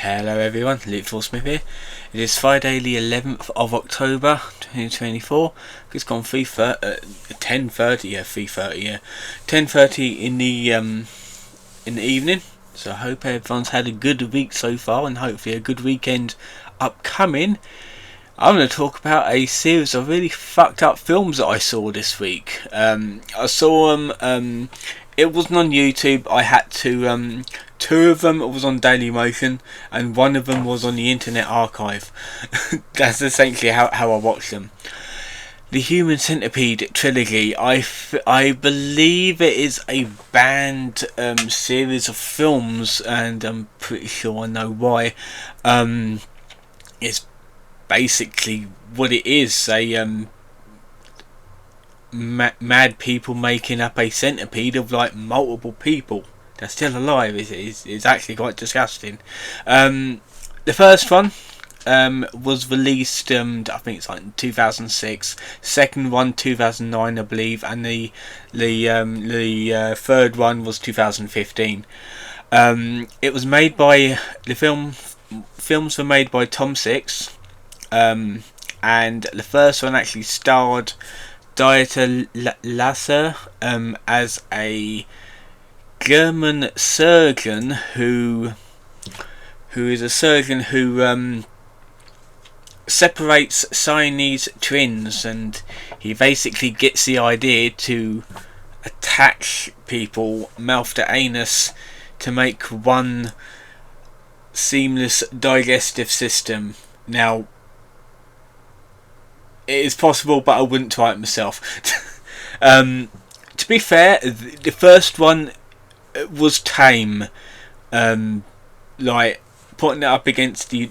Hello everyone, Luke Smith here. It is Friday the 11th of October 2024. It's gone 10:30, 10:30 in the evening. So I hope everyone's had a good week so far and hopefully a good weekend upcoming. I'm going to talk about a series of really fucked up films that I saw this week. I saw them, it wasn't on YouTube. I had to, two of them was on Dailymotion and one of them was on the Internet Archive. That's essentially how I watched them. The Human Centipede trilogy, I believe it is a banned series of films, and I'm pretty sure I know why. It's basically what it is, a mad people making up a centipede of like multiple people that's still alive. It's actually quite disgusting. The first one was released, I think it's like in 2006. Second one 2009, I believe, and the third one was 2015. It was made by films were made by Tom Six, and the first one actually starred Dieter Lasser as a German surgeon who is a surgeon who separates Siamese twins, and he basically gets the idea to attach people mouth to anus to make one seamless digestive system. Now, it is possible, but I wouldn't try it myself. To be fair, the first one was tame. Like putting it up against the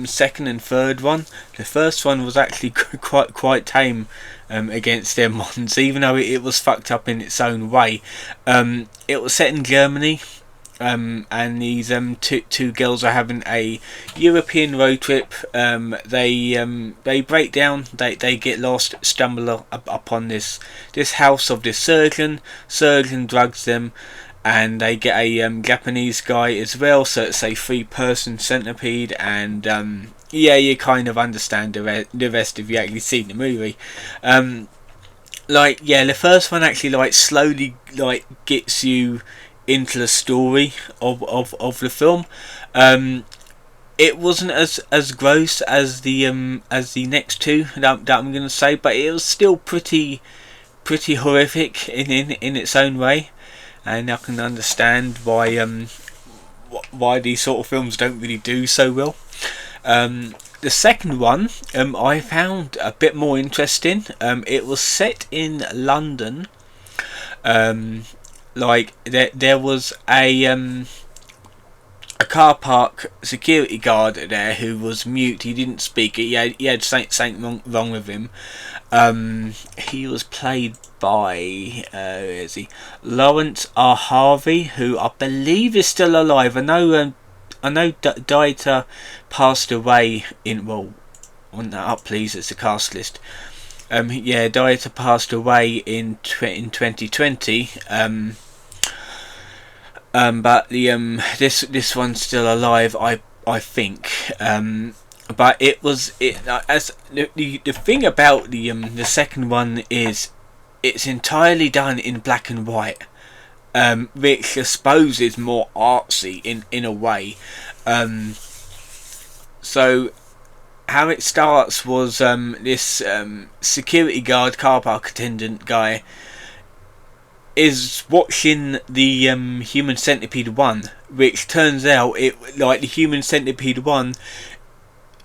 second and third one, the first one was actually quite tame against them ones, even though it was fucked up in its own way. It was set in Germany. And these two girls are having a European road trip. They break down. They get lost, stumble upon this house of this surgeon. Surgeon drugs them, and they get a Japanese guy as well. So it's a 3-person centipede, and yeah, you kind of understand the rest if you actually seen the movie. The first one actually slowly gets you into the story of the film. It wasn't as gross as the next two that I'm going to say, but it was still pretty horrific in its own way, and I can understand why these sort of films don't really do so well. The second one I found a bit more interesting. It was set in London. There was a car park security guard there who was mute. He didn't speak. He had something wrong with him. He was played by Lawrence R. Harvey, who I believe is still alive. I know Dieter passed away in, well, on that up please, it's the cast list. Dieter passed away in 2020. But this one's still alive, I think. But the thing about the second one is it's entirely done in black and white, which I suppose is more artsy in a way. So how it starts was this security guard, car park attendant guy is watching the Human Centipede 1, which turns out the Human Centipede 1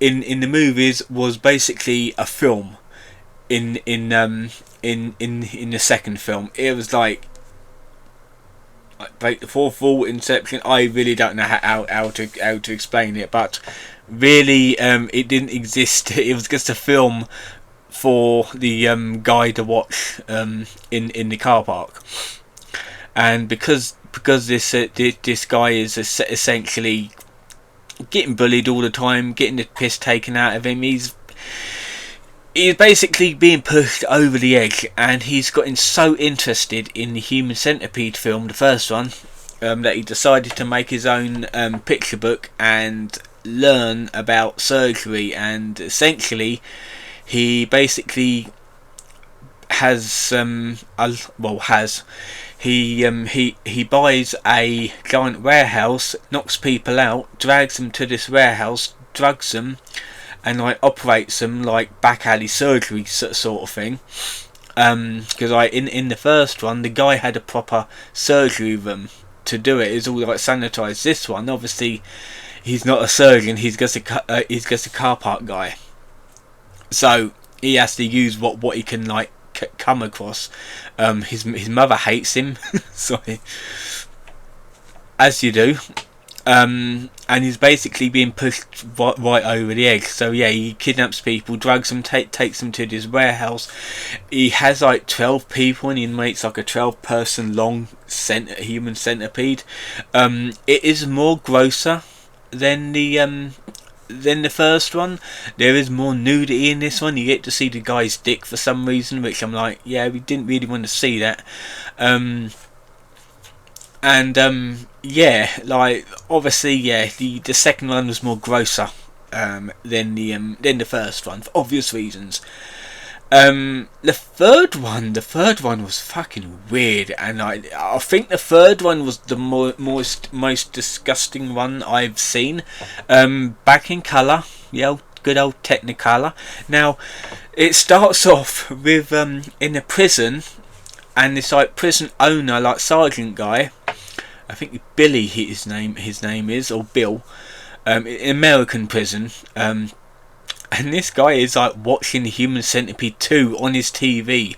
in the movies was basically a film. In the second film, it was like the fourth wall, Inception. I really don't know how to explain it, but really it didn't exist. It was just a film for the guy to watch in the car park. And because this guy is essentially getting bullied all the time, getting the piss taken out of him, he's basically being pushed over the edge, and he's gotten so interested in the Human Centipede film, the first one, that he decided to make his own picture book and learn about surgery, and essentially he basically has he buys a giant warehouse, knocks people out, drags them to this warehouse, drugs them, and like operates them like back alley surgery sort of thing. Because in the first one, the guy had a proper surgery room to do it. It's all like sanitized. This one, obviously, he's not a surgeon. He's just a car park guy. So he has to use what he can like come across. His mother hates him, sorry, as you do. And he's basically being pushed right over the edge. So yeah, he kidnaps people, drugs them, takes them to this warehouse. He has like 12 people, and he makes like a 12-person long human centipede. It is more grosser than the first one. There is more nudity in this one. You get to see the guy's dick for some reason, which I'm like, yeah, we didn't really want to see that. Yeah, like obviously, yeah, the second one was more grosser than the first one for obvious reasons. The third one was fucking weird, and I think the third one was the most disgusting one I've seen. Back in colour, yeah, good old Technicolor. Now, it starts off with in a prison, and this like prison owner, like sergeant guy. I think Billy, his name is, or Bill, in American prison, and this guy is like watching the Human Centipede 2 on his TV.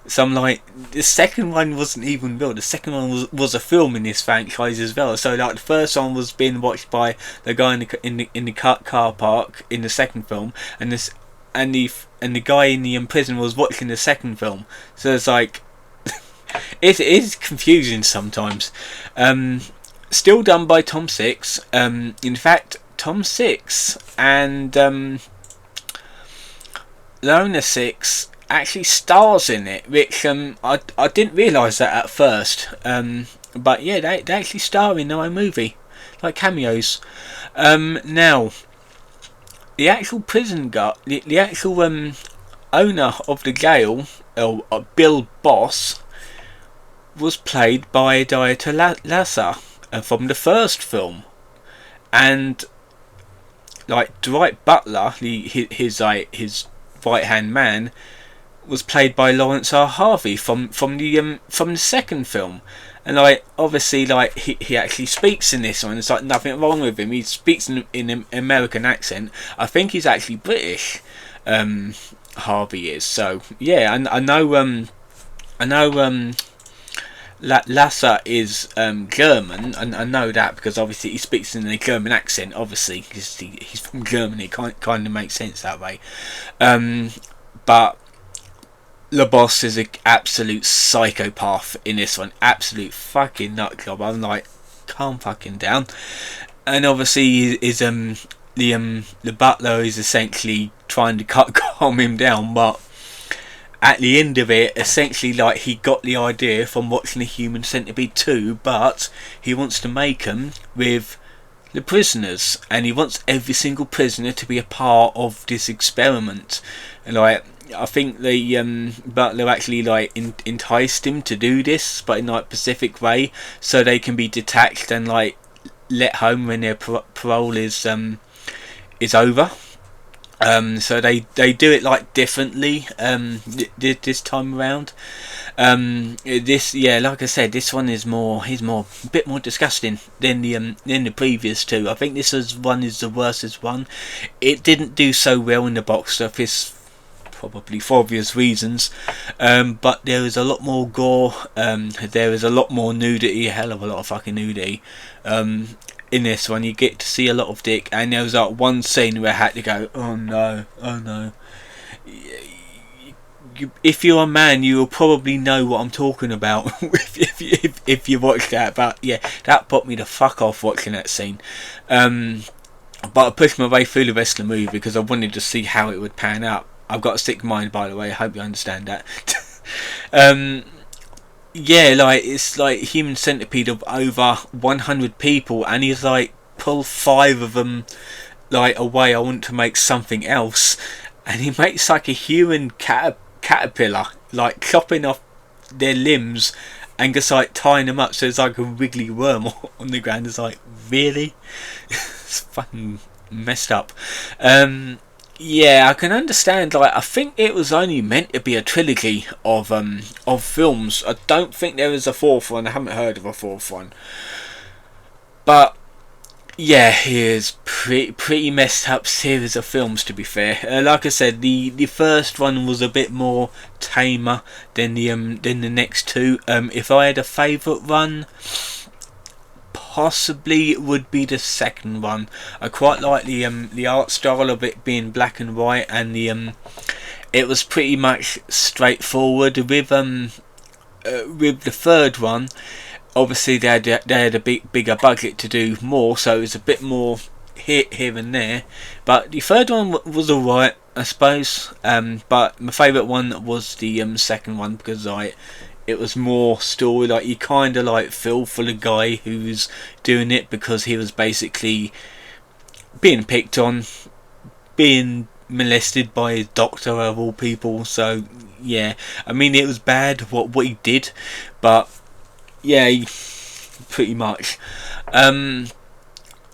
So I'm like, the second one wasn't even real. The second one was a film in this franchise as well. So like the first one was being watched by the guy in the car park in the second film, and the guy in the prison was watching the second film. So it's like. It is confusing sometimes. Still done by Tom Six. In fact, Tom Six and Lona Six actually stars in it, which I didn't realise that at first. But yeah, they actually star in their own movie, like cameos. Now, the actual prison guy, the actual owner of the jail, Bill Boss, was played by Dieter Lasser from the first film, and like Dwight Butler, his right hand man, was played by Lawrence R. Harvey from the second film. And like obviously, like he actually speaks in this one. There's like nothing wrong with him. He speaks in an American accent. I think he's actually British. Harvey is. So yeah, I know. Lasser is German, and I know that because obviously he speaks in a German accent, obviously, because he's from Germany. It kind of makes sense that way. But Le Boss is an absolute psychopath in this one. Absolute fucking nut job. I'm like, calm fucking down. And obviously the butler is essentially trying to calm him down, but at the end of it, essentially, like, he got the idea from watching the Human Centipede 2, but he wants to make them with the prisoners, and he wants every single prisoner to be a part of this experiment. And like, I think the butler actually like enticed him to do this, but in like Pacific way, so they can be detached and like let home when their parole is over. So they do it like differently this time around. This, yeah, like I said, this one is a bit more disgusting than the previous two. I think this one is the worst one. It didn't do so well in the box office, probably for obvious reasons, but there is a lot more gore. There is a lot more nudity, a hell of a lot of fucking nudity. In this one, you get to see a lot of dick, and there was like one scene where I had to go, oh no. If you're a man, you will probably know what I'm talking about if you watch that. But yeah, that put me the fuck off watching that scene. But I pushed my way through the rest of the movie because I wanted to see how it would pan out. I've got a sick mind, by the way. I hope you understand that. yeah, like it's like Human Centipede of over 100 people, and he's like pull 5 of them like away. I want to make something else, and he makes like a human caterpillar, like chopping off their limbs and just like tying them up so it's like a wiggly worm on the ground. It's like, really? It's fucking messed up. Yeah, I can understand. Like, I think it was only meant to be a trilogy of films. I don't think there is a 4th one. I haven't heard of a 4th one. But yeah, here's pretty messed up series of films, to be fair. Like I said, the first one was a bit more tamer than the next two. If I had a favourite one, possibly it would be the second one. I quite like the art style of it being black and white, and it was pretty much straightforward. With the third one, obviously they had a bigger budget to do more, so it was a bit more here and there. But the third one was alright, I suppose. But my favourite one was the second one, because it was more story. Like, you kind of like feel for the guy who was doing it, because he was basically being picked on, being molested by his doctor of all people. So yeah, I mean, it was bad what he did, but yeah, pretty much.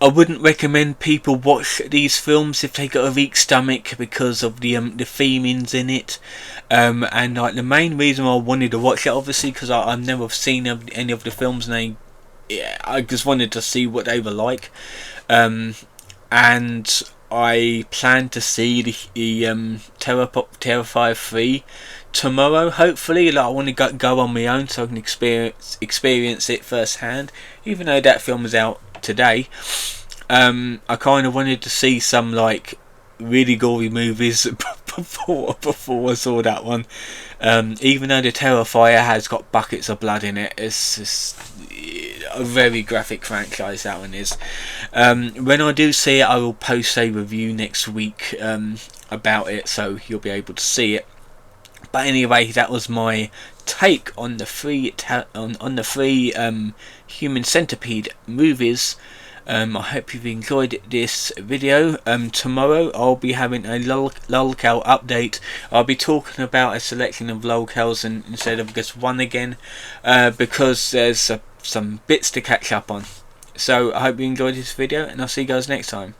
I wouldn't recommend people watch these films if they got a weak stomach, because of the themings in it. And like, the main reason I wanted to watch it, obviously, because I've never seen any of the films, and I just wanted to see what they were like. And I plan to see the Terrifier 3 tomorrow, hopefully. Like, I want to go on my own so I can experience it firsthand, even though that film is out today. I kind of wanted to see some like really gory movies before I saw that one. Even though the Terrifier has got buckets of blood in it, it's just a very graphic franchise, that one is. When I do see it, I will post a review next week about it, so you'll be able to see it. But anyway, that was my take on the three Human Centipede movies. I hope you've enjoyed this video. Tomorrow I'll be having a lolcow update. I'll be talking about a selection of lolcows instead of just one again, because there's some bits to catch up on. So I hope you enjoyed this video, and I'll see you guys next time.